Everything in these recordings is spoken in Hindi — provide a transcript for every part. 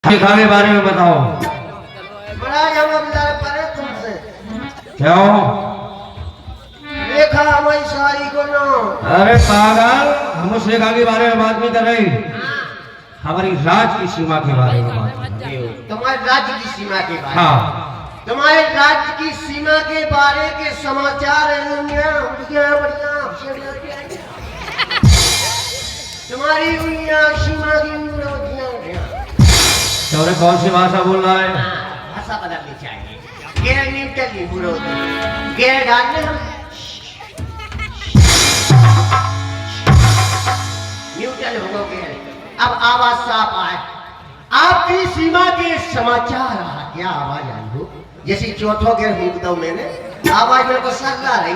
रेखा के बारे में बताओ। महाराज हम अब जा पा रहे तुमसे। क्या हो? रेखा हमारी सारी को ना। अरे पागल, हम उस रेखा के बारे में बात नहीं कर रहे, हमारी राज की सीमा के बारे में बात कर रहे हो। तुम्हारे राज्य की सीमा के बारे में। हाँ, तुम्हारे राज्य की सीमा के बारे के समाचार तुम्हारी सीमा की तो कौन सी भाषा बोल रहा है? भाषा बदलनी चाहिए। गेर न्यूटन गेर डालने हम न्यूटन हो गए। अब आवाज साफ आए। आपकी सीमा के समाचार क्या आवाज आई हो? जैसे चौथो गेर हूँ मैंने आवाज मेरे को सर रही।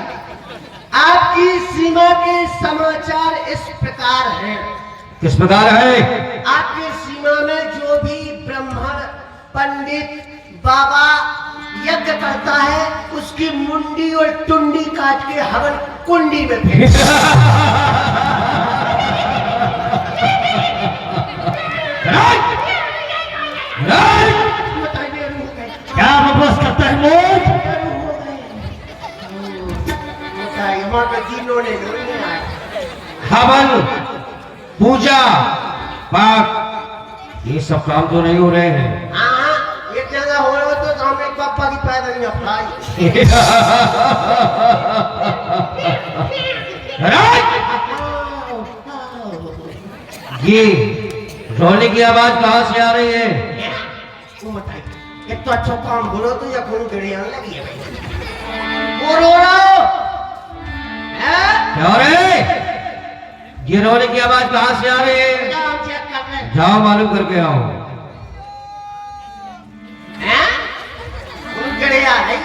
आपकी सीमा के समाचार इस प्रकार हैं। किस प्रकार है? आपकी सीमा में जो भी ब्राह्मण पंडित बाबा यज्ञ करता है उसकी मुंडी और टुंडी काट के हवन कुंडी में फेंक। क्या बकवास करता है लोग? हवन पूजा पाठ ये सब काम तो नहीं हो रहे हैं। हाँ, एक जगह हो रहा हो तो हम एक पापा की पैदा नहीं अफलाई। ये रोने की आवाज कहाँ से आ रही है? एक तो अच्छा काम बोलो तो या खून गड़ी आने लगी है भाई। वो रो रहा हो? क्या रे? ये रोने की आवाज कहाँ से आ रही है? जाओ मालूम करके आओ। खून गड़ी आ रही है?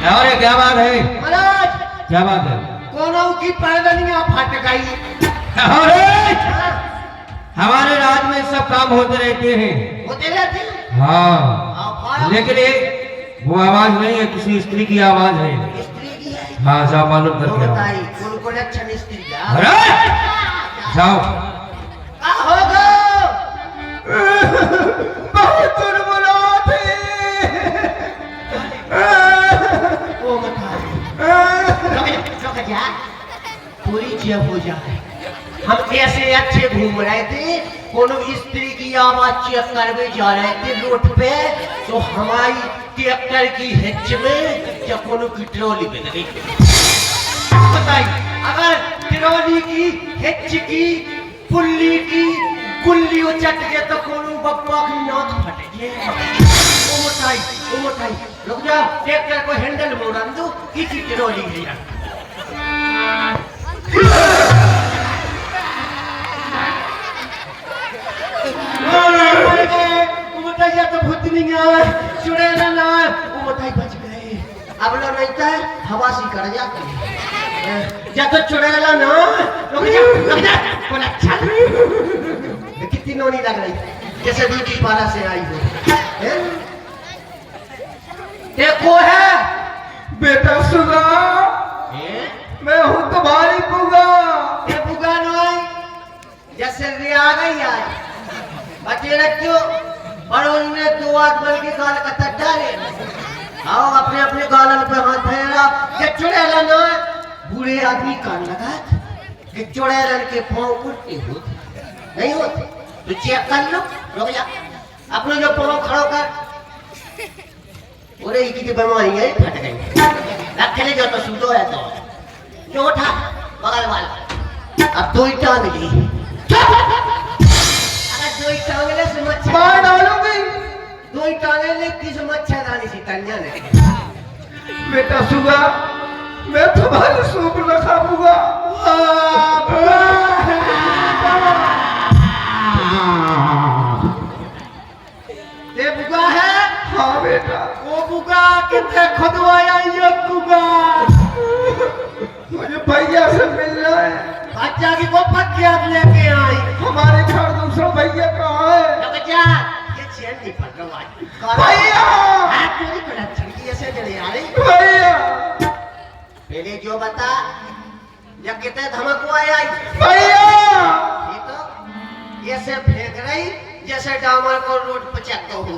अरे क्या बात है? महाराज क्या बात है? कोनों की पैदनियां फट गई। अरे हमारे राज में सब काम होते रहते हैं। होते रहते हैं? हाँ, लेकिन ये वो आवाज नहीं है, किसी स्त्री की आवाज है। स्त्री की है? हाँ, जाओ मालूम करके आओ। बताइए कौन लक्षण स्त्री का? अरे जाओ। होगा बहुत दुर्बला थे। पूरी जब हो जाए हम ऐसे अच्छे घूम रहे थे, कोनो स्त्री की आवाज चेक करवे जा रहे थे रोड पे, तो हमारी ट्रैक्टर की हिच में जब कोनो की ट्रॉली बन गई। बताइए अगर ट्रॉली की हिच की पुल्ली की गुल्ली उचट गए तो कोनो बप्पा की नाक फट गए। ओ मोटाई रुक जाओ, ट्रैक्टर को हैंडल मोड़ दो की ट्रॉली है। तो भूतनी चुड़ैला ना बच गए। अब लो नहीं था हवासी कर जाते या तो चुड़ैला ना कितनी नोनी लग रही जैसे दूध की पाला से आई हो। देखो है बेटा सुगा, मैं हूँ तुम्हारी बुगा। ये बुगा नहीं जैसे आ गई यार बच्चे रखो और उनने दो आदमी के गाल का तट्टा ले आओ अपने अपने गालन पे हाथ फेरा। ये चुड़ैला ना बूढ़े आदमी कान लगा कि चुड़ैलन के पाँव उल्टे होते नहीं होते तो चेक कर लो। रुक जा अपने जो पाँव खड़ो कर बोले की बीमारी है फट गई रख ले जो तो सूदो है तो जो उठा बगल वाला अब दो ही टांग ली। अगर दो ही टांग ले से मच्छर मार डालूंगी। दो ही टांगे ले किस मच्छरदानी से तन्या ने। बेटा सुगा, मैं तुम्हारी सूप न खाऊंगा। ये बुगा है? हाँ बेटा। वो बुगा कितने खुदवाया ये बुगा मुझे भैया से मिलना है। भज्जा की को फटियात लेके आई। हमारे घर दूसरा भैया कहाँ है? रुक जा, ये चैन नहीं पड़ रहा आज। भैया! हाथ मेरी कड़क छड़की ऐसे चले आ रही। भैया! पहले जो बता, जब कितने धमक को आया? भैया! ये तो ऐसे फेंक रही जैसे डामर को रोड पर चकता हूँ।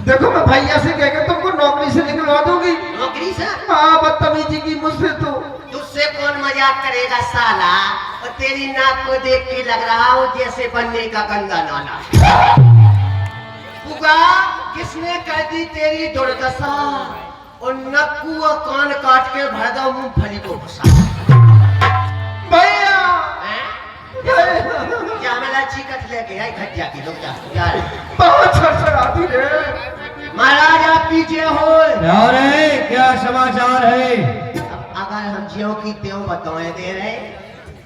देखो मैं भैया से कहकर तुमको नौकरी से निकलवा दूंगी। नौकरी से? हाँ, बदतमीजी की मुझसे तो। तुझसे कौन मजाक करेगा साला? और तेरी नाक को देख के लग रहा हो जैसे बनने का गंदा नाला। पुगा, किसने कर दी तेरी दुर्दशा? और नक्कू और कान काट के भर दो मूंगफली को घुसा। भैया! क्या मिला? चिकट लेके आई घर जाके लोग जा बहुत छड़छड़ाती रे। महाराज आप पीछे हो। क्या रे, क्या समाचार है? अगर हम ज्यों की त्यों बताए दे रहे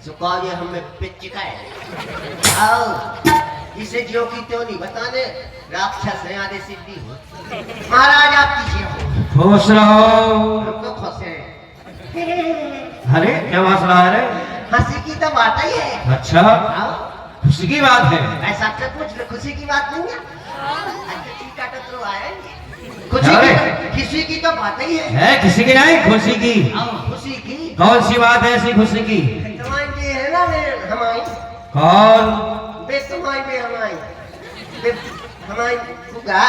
तो कहोगे हमें पिच का है। आओ, इसे ज्यों की त्यों नहीं बताने, राक्षस है आधे सिद्धि हो। महाराज आप पीछे हो। खुश रहो। हम तो खुश हैं। अरे क्या मसला है रे? हंसी की तो बात ही है। अच्छा, आओ, खुशी की बात है। ऐसा से पूछ लो, खुशी की बात नहीं है। तो आए खुशी की तो बात ही है। किसी की नहीं, खुशी की। खुशी की कौन सी बात है ऐसी खुशी की? तुम्हारी है ना हमारी। कौन? बे तुम्हारी बे हमारी। बे हमारी बुआ।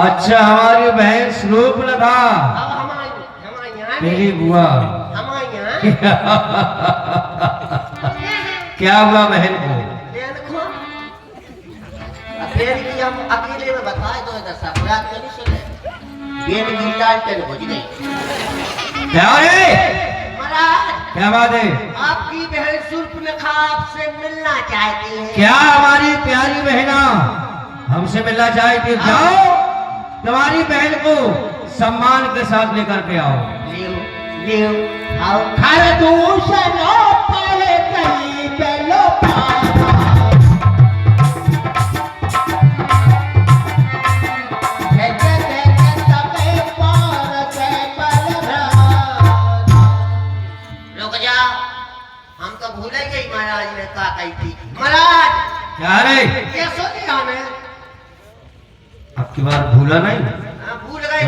अच्छा, हमारी बहन स्वरूप लगा। अब हमारी यहाँ मेरी बुआ। हमारे यहाँ क्या हुआ बहन को? देखो, बेन की हम अकेले में बताए तो दशा पूरा नहीं सुने। बेन की लालटेन बुझ गई। क्या रे? महाराज, क्या बात है? आपकी बहन सुर्पनखा आपसे मिलना चाहती है। क्या हमारी प्यारी बहना हमसे मिलना चाहती है? जाओ, तुम्हारी बहन को सम्मान के साथ लेकर के आओ। लियो, आओ। खर दूसरो पर कहीं बेलो भूल गई महाराज ने कहा कही थी। महाराज क्या रे? कैसो नहीं आने? अब की बार भूला नहीं? भूल गए।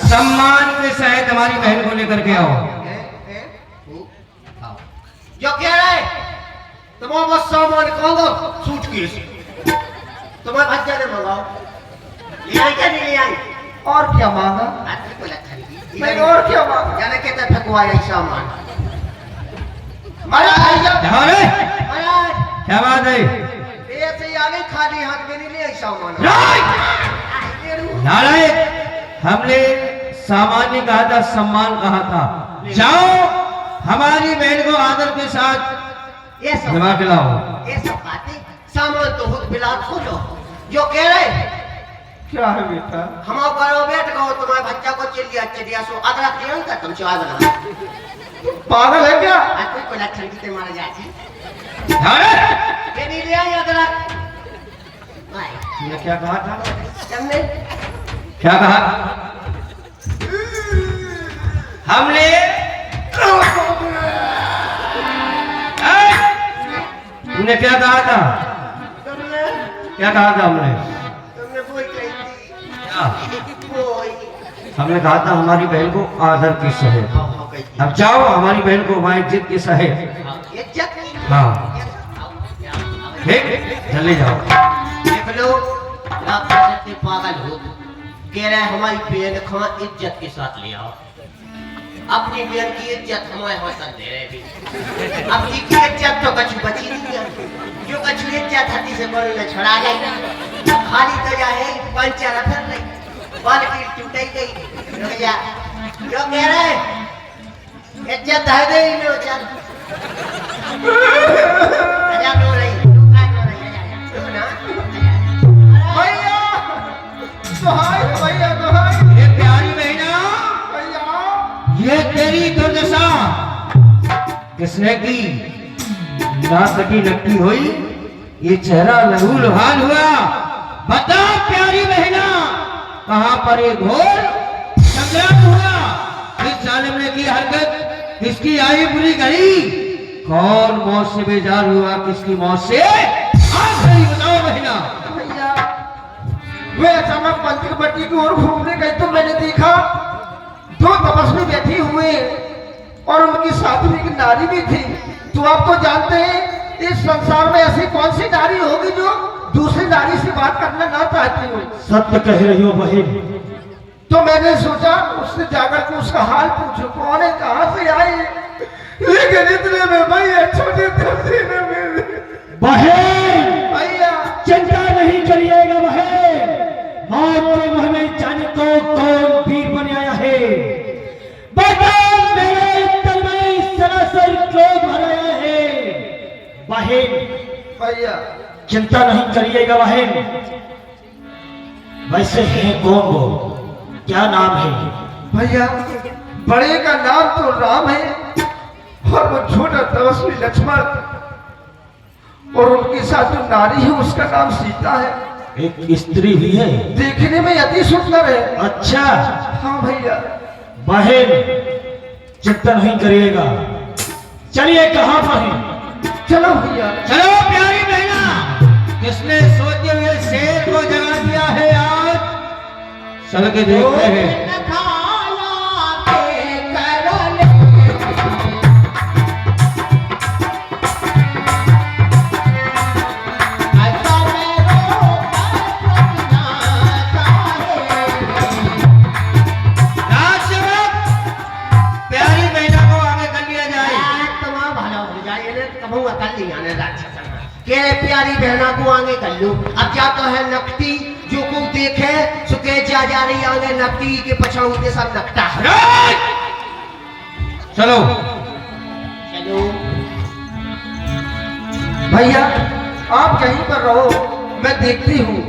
सम्मान के सहित हमारी बहन को लेकर के आओ। जो कह रहे तुम्हारा बस सामान कौन दो? सूटकेस तुम्हारे भज्जा ने मंगाओ। ले आई क्या नहीं ले आई? और क्या मांगा? मैंने और क्या मांगा? जाने कहते फेंकवाया सामान। महाराज! क्या रे? महाराज क्या बात है? ऐसे ही आ गई, खाली हाथ में नहीं ले आई सामान। नारायण, हमने सामान नहीं कहा था, सम्मान कहा था। जाओ, हमारी बहन को आदर के साथ ये सब जमा के लाओ। ये सब बातें सामान तो खुद बिलात खोलो। जो कह रहे क्या है बेटा? हम करो बैठ गो, तुम्हारे बच्चा को चिड़िया सो अदरक ले होता तुम चाय बना। पागल है क्या? कोई को लक्षण की मारा जाती नारायण, ये नहीं ले आई अदरक। तुमने क्या कहा था? तुमने क्या कहा? हमने तुमने क्या कहा था? क्या कहा था हमने? तुमने कोई कही थी? क्या? कोई हमने कहा था हमारी बहन को आदर की सहे। अब जाओ, हमारी बहन को हमारी इज्जत की सहे। इज्जत। हाँ ठीक, जल्दी जाओ। देख लो, आप कैसे पागल हो? कह रहे हमारी बहन खां इज्जत के साथ ले आओ। अपनी बहन की इज्जत हमारे वतन दे रहे भी। अपनी की इज्जत तो कछु बची नहीं है। जो कछु इज्जत हती से बोल में छड़ा गई। खाली तो जा है पंचर रखल नहीं, बाल की टूट गई। रुक जा, जो कह रहे इज्जत है दे ही लो चल। आजा रो रही, रो ना। भैया! दुहाई भैया, दुहाई! ये प्यारी बहना, भैया! ये तेरी दुर्दशा किसने की? ना कटी नट्टी हुई, ये चेहरा लहू लुहान हुआ। बता प्यारी बहना, कहाँ पर एक घोर संग्राम हुआ? इस जालिम ने की हरकत, किसकी आई बुरी घड़ी, कौन मौत से बेजार हुआ, किसकी मौत से आखिरी बताओ महीना। भैया वे अचानक पंचक बट्टी की ओर घूमने गई तो मैंने देखा दो तपस्वी बैठी हुए और उनकी साथ में एक नारी भी थी। तो आप तो जानते हैं इस संसार में ऐसी कौन सी नारी होगी जो दूसरी नारी से बात करना ना चाहती हो। सत्य कह रही हो बहन। तो मैंने सोचा उससे जाकर के उसका हाल पूछो, कौन है, कहाँ से आई, लेकिन इतने में भैया छोटे तपस्वी ने मेरे बहन भैया चिंता नहीं करिएगा बहन, मौत के मुँह में जाने को कौन वीर बन आया है। बता मेरे तन में सरासर क्रोध भर आया है। बहन भैया चिंता नहीं करिएगा बहन। वैसे है कौन वो, क्या नाम है? भैया बड़े का नाम तो राम है और वो छोटा तपस्वी लक्ष्मण, और उनके साथ जो नारी है उसका नाम सीता है। एक स्त्री भी है, देखने में अति सुंदर है। अच्छा हाँ भैया। बहन चिंता नहीं करिएगा, चलिए कहाँ पर है? चलो भैया। चलो प्यारी बहना, किसने सोते हुए शेर को जगा दिया है आज, चल के देखते हैं। के प्यारी बहना को आगे कर लो। अब क्या तो है नकटी जो को देखे सुके जा रही आगे नकटी के पछाऊ के सब नकटा। चलो चलो भैया आप कहीं पर रहो, मैं देखती हूँ।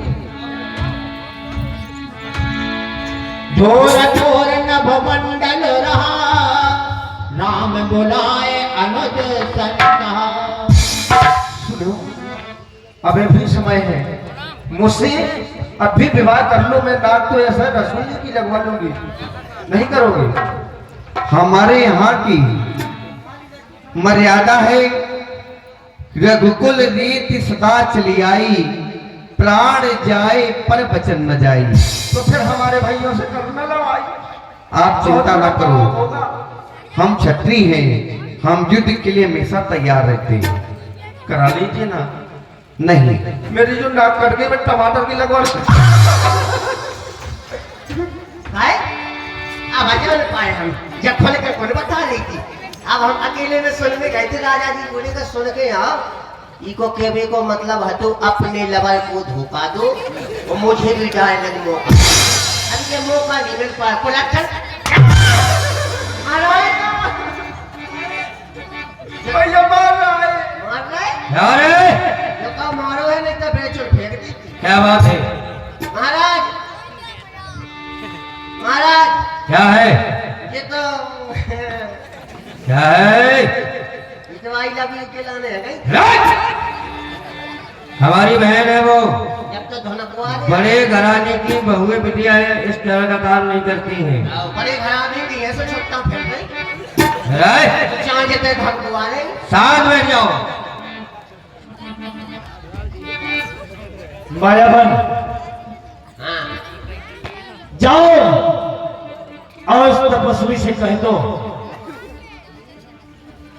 ढोर ढोर नभ मंडल रहा, राम बुलाए अनुज सन कहा। सुनो अभी भी समय है, मुझसे अभी विवाह कर लो। मैं नाक तो ऐसा रसोई की लगवा लूंगी, नहीं करोगे? हमारे यहाँ की मर्यादा है, रघुकुल रीति सदा चली आई, प्राण जाए पर वचन न जाए। तो फिर हमारे भाइयों से करना लड़ाई। आप चिंता न करो, हम क्षत्रिय हैं, हम युद्ध के लिए हमेशा तैयार रहते हैं। करा लीजिए ना। नहीं, मेरी जो नाक कट गई मैं टमाटर की लगवा अब अजय पाए हम जब खोल कर कौन बता रही थी। अब हम अकेले में सुनने गए थे, राजा जी बोले का सुन के यहाँ इको केबे को मतलब है तो अपने लवर को धोखा दो और मुझे भी डायलॉग मौका। अब ये मौका नहीं मिल पाया को भैया मार रहा है। मार रहे अरे जो का मारो है नहीं तो बेचुर फेंक दी। क्या बात है? महाराज महाराज क्या है? ये तो क्या है? ये तो आई लव यू के लाने है कहीं। राज! हमारी बहन है वो, जब तो धनकुआ बड़े घराने की बहुएं बिटिया है, इस तरह का काम नहीं करती हैं। बड़े घराने की ऐसे छुट्टा फिर गई राज! चाहे जते धनकुआ रे साथ बैठ जाओ। मायावन हाँ जाओ आज तपस्वी से कह दो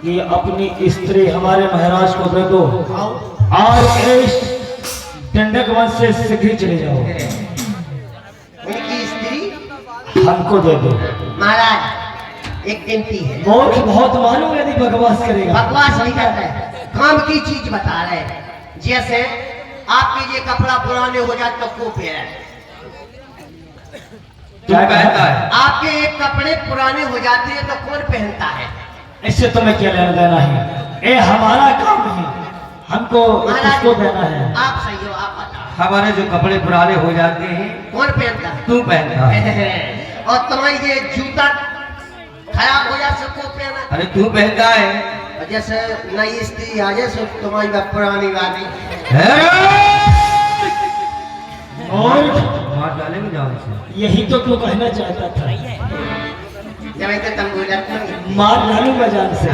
कि अपनी स्त्री हमारे महाराज को दे दो और इस दंडक वंश से शीघ्र चले जाओ। उनकी स्त्री हमको दे दो। महाराज एक गिनती है। मौत बहुत मालूम यदि बकवास करेगा। बकवास नहीं कर रहे, काम की चीज बता रहे हैं। जैसे आपके ये कपड़ा पुराने हो जाए तो को पहना है। क्या कहता है? आपके एक कपड़े पुराने हो जाते हैं तो कौन पहनता है? इससे तुम्हें क्या लेना देना है? ये हमारा काम है, हमको इसको देना है। आप सही हो, आप बताओ हमारे जो कपड़े पुराने हो जाते हैं कौन पहनता है? तू पहनता है। और तुम्हारी ये जूता खराब हो जाए सबको पहना। अरे तू पहनता है। और जैसे नई स्त्री आ जाए सब तुम्हारी बात पुरानी वाली। और मार डालेंगे जाओ इसे। यही तो तू कहना चाहता था। जब इतने तंबू मार डालू मैं जान से।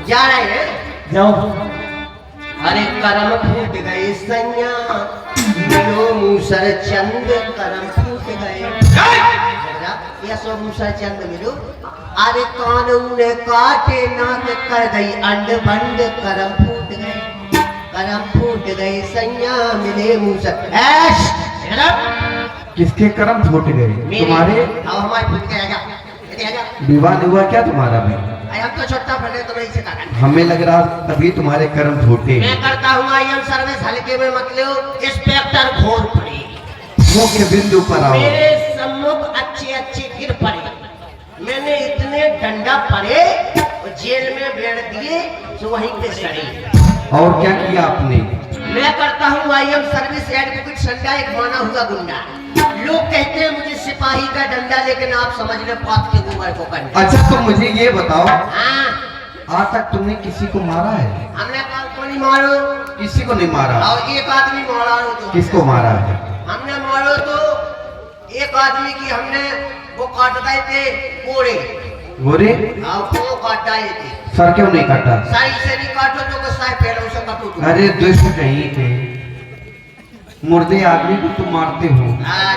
जा रहे हैं। जाओ। अरे करम फूट गए सैया मिलो मूसर चंद करम फूट गए ये सो मूसर चंद मिलो। अरे कानून ने काटे नाक कर गई अंड बंड करम फूट गए सैया मिले मूसर ऐश किसके कर्म फूट गए? तुम्हारे? अब हमारे फूट गए। आजा विवाह नहीं हुआ क्या तुम्हारा भी? हम तो छोटा फटे तो नहीं सिखा। हमें लग रहा अभी तुम्हारे कर्म फूटे। मैं करता हूँ आईएम सर्विस हल्के में मत लो इंस्पेक्टर घोर पड़े मुख्य बिंदु पर आओ। मेरे सम्मुख अच्छे गिर पड़े। मैंने इतने डंडा पड़े और जेल में बैठ दिए तो वहीं पे सड़े। और क्या किया आपने? मैं करता हूँ आईएम सर्विस एडवोकेट संडा एक माना हुआ गुंडा। लोग कहते हैं मुझे सिपाही का डंडा लेकिन आप समझ ले बात के ऊपर को करना। अच्छा तो मुझे ये बताओ हाँ आज तक तुमने किसी को मारा है? हमने कहा को नहीं मारो। किसी को नहीं मारा। और एक आदमी मारा हो तो किसको मारा है? हमने मारो तो एक आदमी की हमने वो काट दिए थे कोड़े। गोरे? वो काट दिए थे। सर क्यों नहीं काटा? साई से नहीं काटो तो गुस्सा पेड़ों से काटो तो। अरे दुष्ट कहीं थे, मुर्दे आदमी को तुम मारते हो।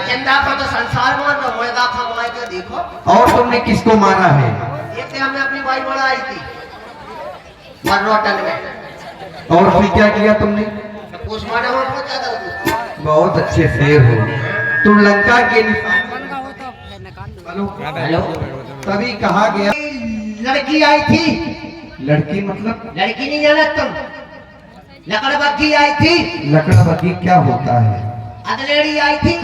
जिंदा को तो संसार मार लो मुर्दा खा मार के देखो। और तुमने किसको मारा है? एक हमने अपनी भाई बड़ा आई थी मर्रोटन में। और फिर क्या किया तुमने? पोस्टमार्टम में पहुंचा था। बहुत अच्छे शेर हो तुम। लंका के हेलो तभी कहा गया लड़की आई थी। लड़की मतलब? लड़की नहीं जाना तुम? लकड़बग्घी आई थी। लकड़बग्घी क्या होता है? अदलेड़ी आई थी।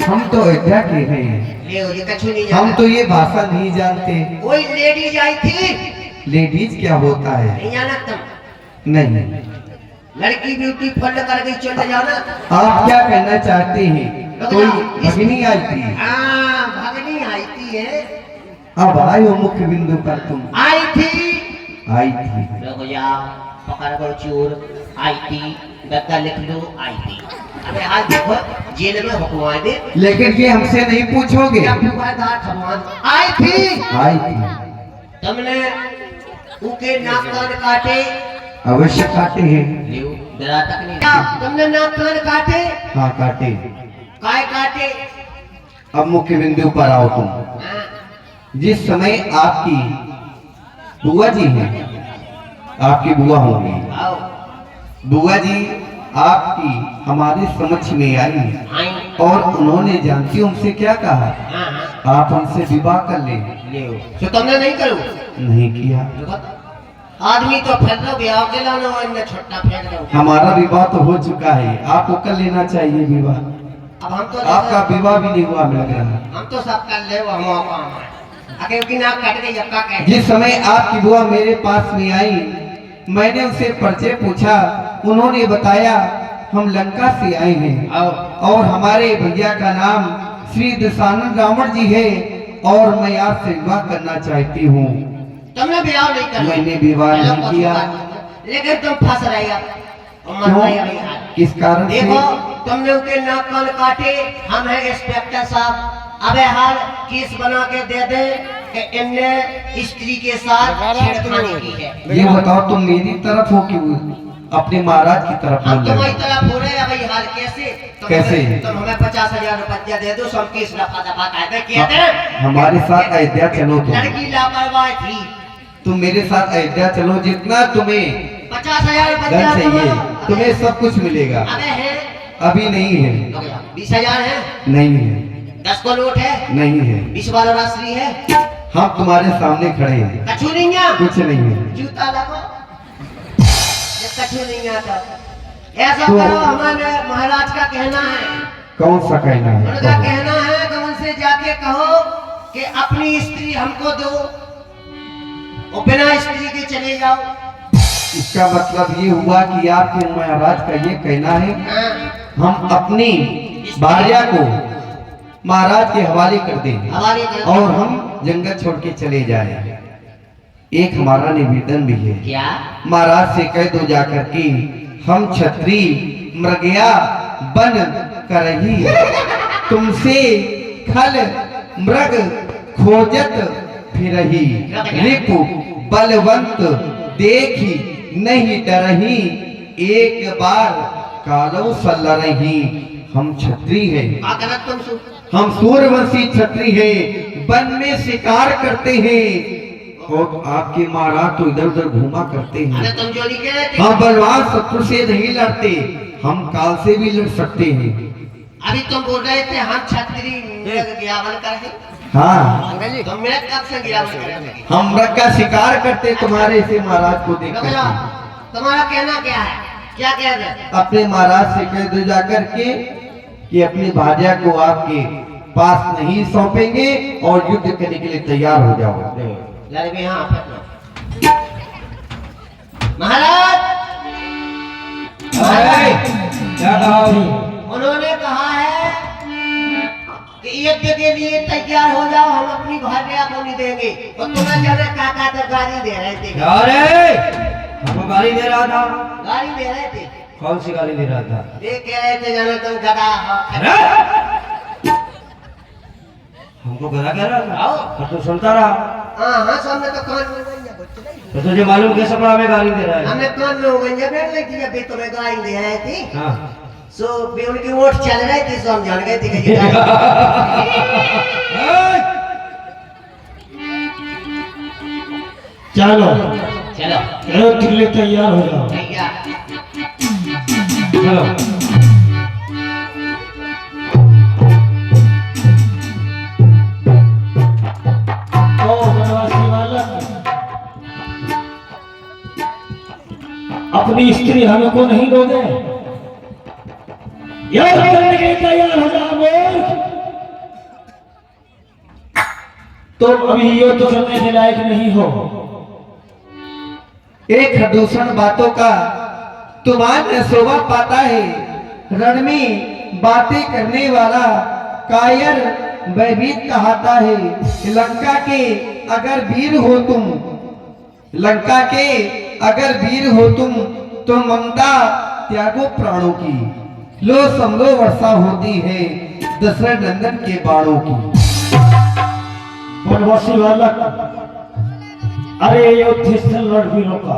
हम तो अयोध्या के हैं, ले ये कछु नहीं हम जाना। तो ये भाषा नहीं जानते। कोई लेडीज आई थी। लेडीज क्या होता है? नहीं जाना तुम? नहीं। लड़की ब्यूटी फल कर गई चले जाना। आप क्या कहना चाहते हैं? कोई भगिनी आई थी? हाँ भगनी आई थी है। अब आए हो मुख्य बिंदु पर तुम। आई थी। आई थी। लोग जाओ पकड़ कर चोर आई थी गद्दा लिख लो आई थी। अबे आज देखो जेल में हुक्म दे। लेकिन ये हमसे नहीं पूछोगे? आई थी। आई थी। तुमने उनके नाक कान काटे? अवश्य काटे हैं। डरा तक नहीं। तुमने नाक कान काटे? हाँ काटे। काय काटे? अब मुख्य बिंदु पर आओ तुम। हाँ। जिस समय आपकी बुआ जी हैं, आपकी बुआ होंगी, आओ बुआ जी आपकी हमारे समक्ष में आई आई। और उन्होंने जानती हमसे क्या कहा? हाँ हाँ आप हमसे विवाह कर ले। तो तुमने नहीं करो? नहीं किया। आदमी तो फिर लो ब्याह के लाना हो इन्हें छोटा फेंक दो। हमारा विवाह तो हो चुका है, आपको कर लेना चाहिए विवाह। अब हम तो आपका विवाह भी नहीं हुआ मिल रहा है। हम तो सब कर ले वो हम आगे की नाक काट के यक्का कह। जिस समय आपकी बुआ मेरे पास में आई, मैंने उनसे परिचय पूछा, उन्होंने बताया हम लंका से आए हैं और हमारे भैया का नाम श्री दशानन रावण जी है और मैं आपसे विवाह करना चाहती हूँ। तुमने विवाह नहीं कर? मैंने विवाह नहीं किया। लेकिन तुम फंस रही हो। क्यों? किस कारण से? देखो तुमने उनके नाक कान काटे। हम हैं इंस्पेक्टर साहब। अबे हाल केस बना के दे दे कि इनने स्त्री के साथ छेड़खानी की है। ये बताओ तुम मेरी तरफ हो कि अपने महाराज की तरफ? हम तुम्हारी तरफ हो रहे हैं भाई। हाल कैसे? कैसे? तुम हमें 50,000 रुपया दे दो, सब केस रफा दफा कहते हैं। हमारे साथ अयोध्या चलो तुम। लड़की लापरवाह थी। तुम मेरे साथ अयोध्या चलो, जितना तुम्हें 50,000 धन रुपया चाहिए तुम्हें सब कुछ मिलेगा। अबे है? अभी नहीं है। 20,000 है? नहीं है। 10 को नोट है? नहीं है। 20 वाला राशि है? हम तुम्हारे सामने खड़े हैं। कछु नहीं है? कुछ नहीं है। जूता लगो। ये कछु नहीं आता। ऐसा तो- करो हमारे महाराज का कहना है। कौन सा कहना है? उनका कहना है कि उनसे जाके कहो कि अपनी स्त्री हमको दो और बिना स्त्री के चले जाओ। इसका मतलब ये हुआ कि आपके महाराज का ये कहना है हाँ। हम अपनी भार्या को महाराज के हवाले कर दें हवाले कर दें। और हम जंगल छोड़ के चले जाएं। एक हमारा निवेदन भी है। क्या? महाराज से कह दो जाकर कि हम छत्री मृगया बन कर ही तुमसे खल मृग खोजत फिरही रिपु बलवंत देखी नहीं डरही एक बार कालो सलरही। हम छत्री है, हम सूर्यवंशी छत्री है, वन में शिकार करते हैं और आपके महाराज तो इधर उधर घूमा करते हैं। हम बलवान शत्रु से नहीं लड़ते, हम काल से भी लड़ सकते हैं। अभी तुम बोल रहे थे हम छत्री ज्ञापन करते, हाँ तो मैं कब से ज्ञापन करेंगे? हम मृग का शिकार करते तुम्हारे से महाराज को देख कर। तुम्हारा कहना क्या है? क्या कह रहे? अपने महाराज से कह दो जाकर के कि अपनी भार्या को आपके पास नहीं सौंपेंगे और युद्ध करने के लिए तैयार हो जाओ। महाराज क्या कहा? उन्होंने कहा है कि युद्ध के लिए तैयार हो जाओ, हम अपनी भार्या को नहीं देंगे। और तुम्हें जाने काका तो गाली दे रहे थे। हमको गाली दे रहा था? गाली दे रहे थे? कौन सी गाली दे रहा था? ये कह रहे थे जाने तुम गधा हो। हमको गधा कह रहा था? आओ। और तू सुनता रहा? हाँ सामने तो कान में गई है। तो तुझे मालूम कैसे पड़ा मैं गाली दे रहा है? हमें कान में हो गई है, बैठ लेती है, तुम्हें गाली दे रहे थे। हाँ। सो भी उनकी वोट चल रही थी, सो हम जान गए थे कि ये चलो चलो के लिए तैयार हो जाओ। भैया चलो अपनी स्त्री हमको नहीं दोगे? यार करने के लिए तैयार हो जाओ मूर्ख। तुम अभी युद्ध करने के लायक नहीं हो। एक दूषण बातों का तुम्हारे शोभा पाता है, रण में बातें करने वाला कायर भयभीत कहता है। लंका के अगर वीर हो तुम, लंका के अगर वीर हो तुम, तो ममता त्यागो प्राणों की, लो समलो वर्षा होती है दशरथ नंदन के बाणों की। वनवासी वाला, अरे युद्ध स्थल रणवीरों का,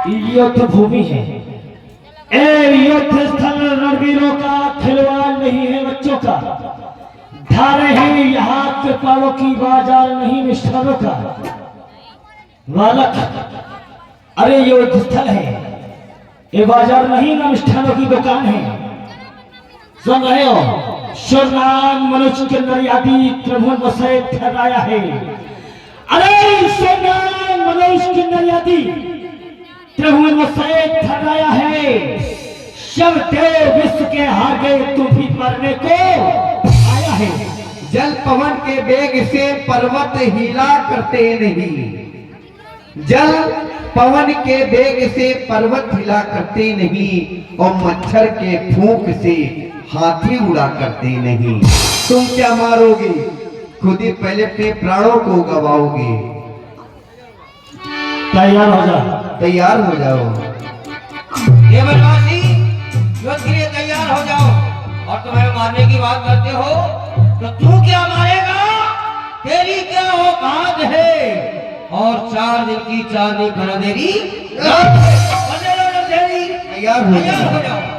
युद्ध भूमि है। ए युद्ध स्थल रणवीरों का खिलवाड़ नहीं है बच्चों का। धारे हैं यहाँ कृपालों की, बाजार नहीं मिष्ठानों का। बालक, अरे ये युद्ध स्थल है, ये बाजार नहीं ना मिष्ठानों की दुकान है। सुन रहे हो? शरणान मनुष्य के नरियादी त्रिभुवन बसे ठहराया है। अरे शरणान मनुष्य की नरियादी त्रिभुवन बसे ठहराया है। शव देव विश्व के हार गए, तू भी मरने को आया है। जल पवन के वेग से पर्वत हिला करते नहीं, जल पवन के वेग से पर्वत हिला करते नहीं, और मच्छर के फूंक से हाथी उड़ा करते नहीं। तुम क्या मारोगे? खुद ही पहले अपने प्राणों को गवाओगे। तैयार हो जा। तैयार हो जाओ। ये बनवासी, युद्ध के लिए तैयार हो जाओ। और तुम्हें मारने की बात करते हो तो तू क्या मारेगा? तेरी क्या औकात है? और 4 दिन की चांदी कर देगी। तैयार हो जाओ।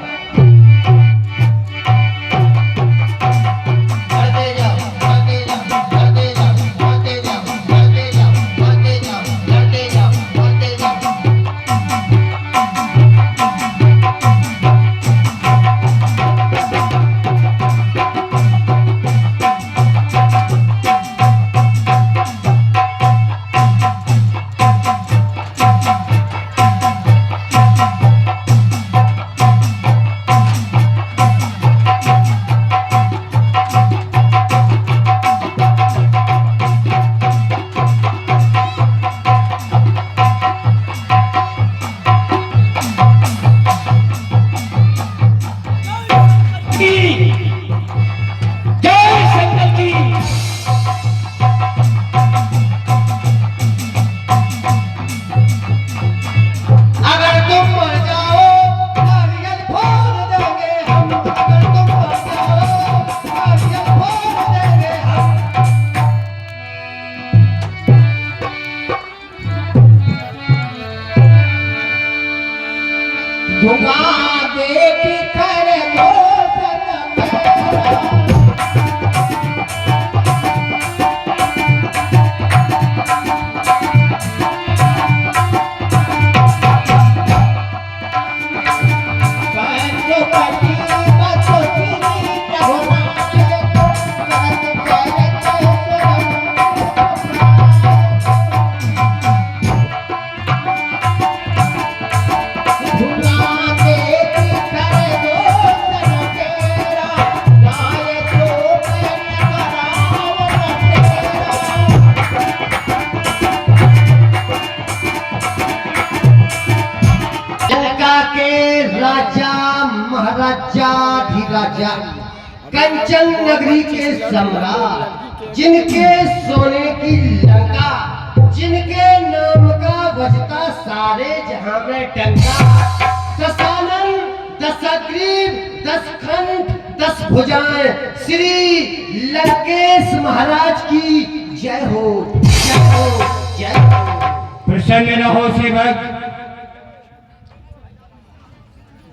धुआं देख कर दो राजा कंचन नगरी के सम्राट, जिनके सोने की लंका, जिनके नाम का बजता सारे जहां में टंका, दशानन, दशग्रीव, दशखंड, 10 भुजाएं, श्री लंकेश महाराज की जय हो, जय हो, जय हो। प्रसन्न रहो सेवक,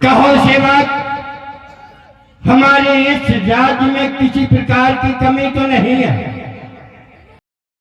कहो सेवक, हमारे इस राज्य में किसी प्रकार की कमी तो नहीं है।